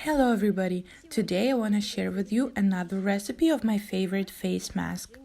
Hello everybody! Today I want to share with you another recipe of my favorite face mask.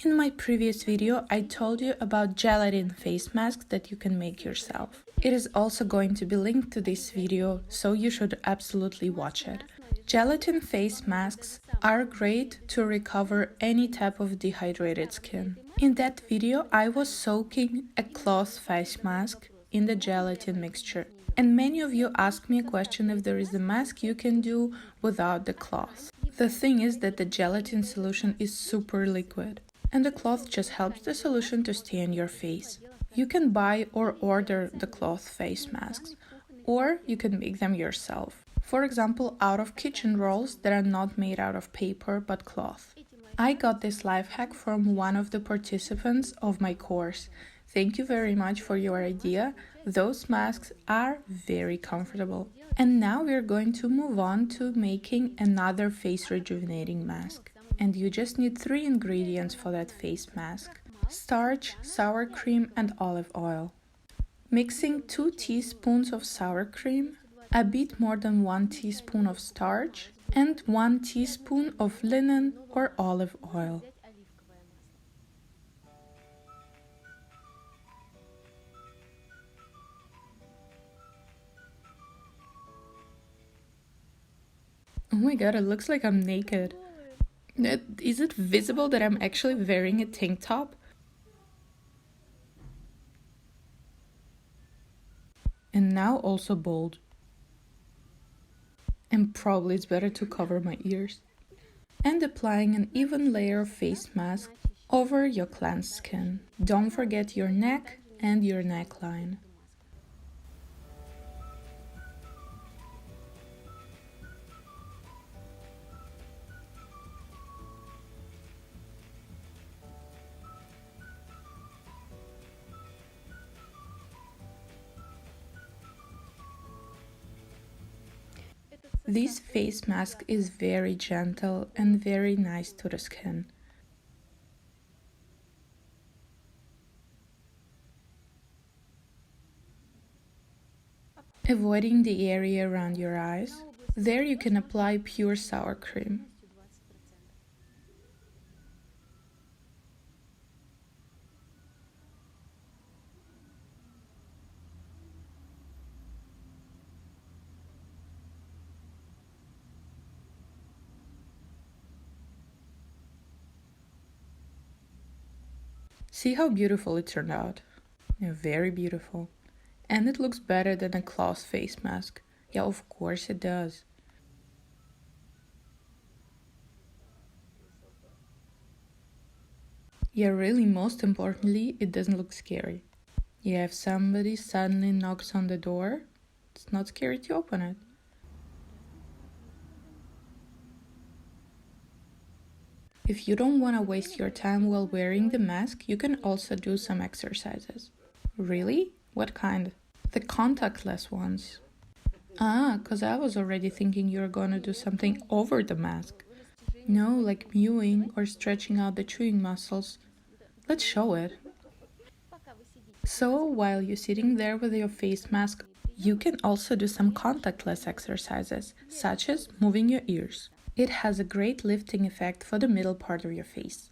In my previous video I told you about gelatin face masks that you can make yourself. It is also going to be linked to this video, so you should absolutely watch it. Gelatin face masks are great to recover any type of dehydrated skin. In that video I was soaking a cloth face mask in the gelatin mixture. And many of you ask me a question if there is a mask you can do without the cloth. The thing is that the gelatin solution is super liquid, and the cloth just helps the solution to stay on your face. You can buy or order the cloth face masks, or you can make them yourself. For example, out of kitchen rolls that are not made out of paper but cloth. I got this life hack from one of the participants of my course. Thank you very much for your idea. Those masks are very comfortable. And now we're going to move on to making another face rejuvenating mask. And you just need 3 ingredients for that face mask: starch, sour cream and olive oil. Mixing 2 teaspoons of sour cream, a bit more than 1 teaspoon of starch, and 1 teaspoon of linen or olive oil. Oh my god, it looks like I'm naked. Is it visible that I'm actually wearing a tank top? And now also bald. And probably it's better to cover my ears. And applying an even layer of face mask over your cleansed skin. Don't forget your neck and your neckline. This face mask is very gentle and very nice to the skin. Avoiding the area around your eyes. There you can apply pure sour cream. See how beautiful it turned out? Yeah, very beautiful. And it looks better than a cloth face mask. Yeah, of course it does. Yeah, really, most importantly, it doesn't look scary. Yeah, if somebody suddenly knocks on the door, it's not scary to open it. If you don't want to waste your time while wearing the mask, you can also do some exercises. Really? What kind? The contactless ones. Ah, cause I was already thinking you're gonna do something over the mask. No, like mewing or stretching out the chewing muscles. Let's show it. So, while you're sitting there with your face mask, you can also do some contactless exercises, such as moving your ears. It has a great lifting effect for the middle part of your face.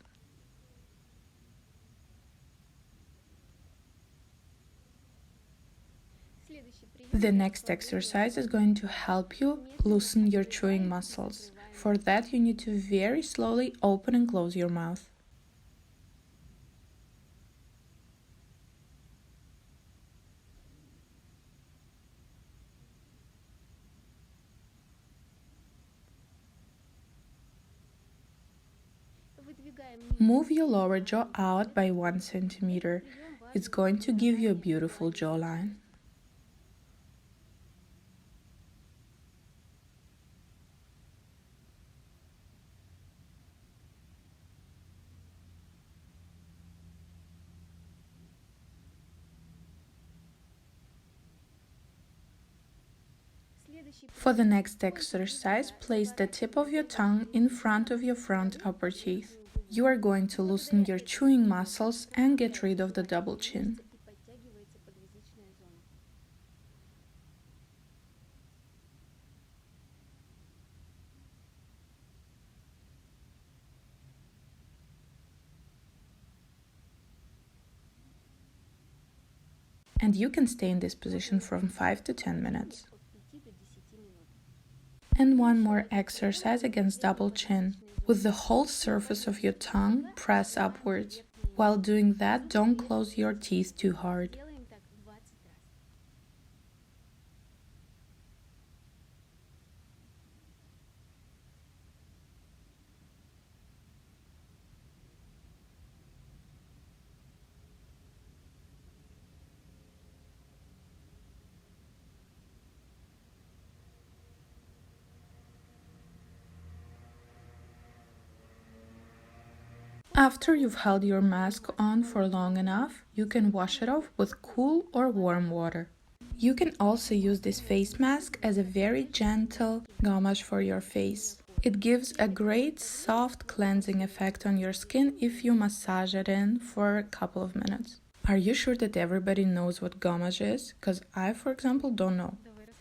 The next exercise is going to help you loosen your chewing muscles. For that, you need to very slowly open and close your mouth. Move your lower jaw out by 1 centimeter. It's going to give you a beautiful jawline. For the next exercise, place the tip of your tongue in front of your front upper teeth. You are going to loosen your chewing muscles and get rid of the double chin. and you can stay in this position from 5 to 10 minutes. And one more exercise against double chin. With the whole surface of your tongue, press upwards. While doing that, don't close your teeth too hard. After you've held your mask on for long enough, you can wash it off with cool or warm water. You can also use this face mask as a very gentle gommage for your face. It gives a great soft cleansing effect on your skin if you massage it in for a couple of minutes. Are you sure that everybody knows what gommage is? Because I, for example, don't know.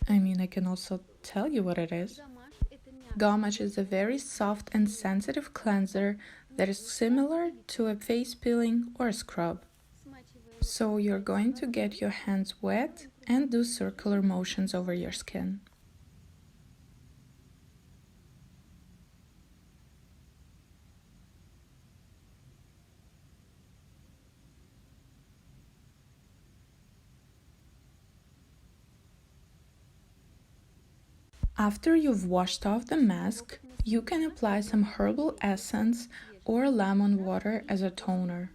I can also tell you what it is. Gommage is a very soft and sensitive cleanser that is similar to a face peeling or a scrub. So you're going to get your hands wet and do circular motions over your skin. After you've washed off the mask, you can apply some herbal essence or lemon water as a toner.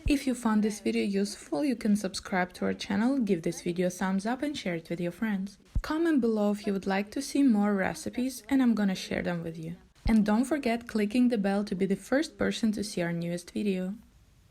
If you found this video useful, you can subscribe to our channel, give this video a thumbs up and share it with your friends. Comment below if you would like to see more recipes and I'm gonna share them with you. And don't forget clicking the bell to be the first person to see our newest video.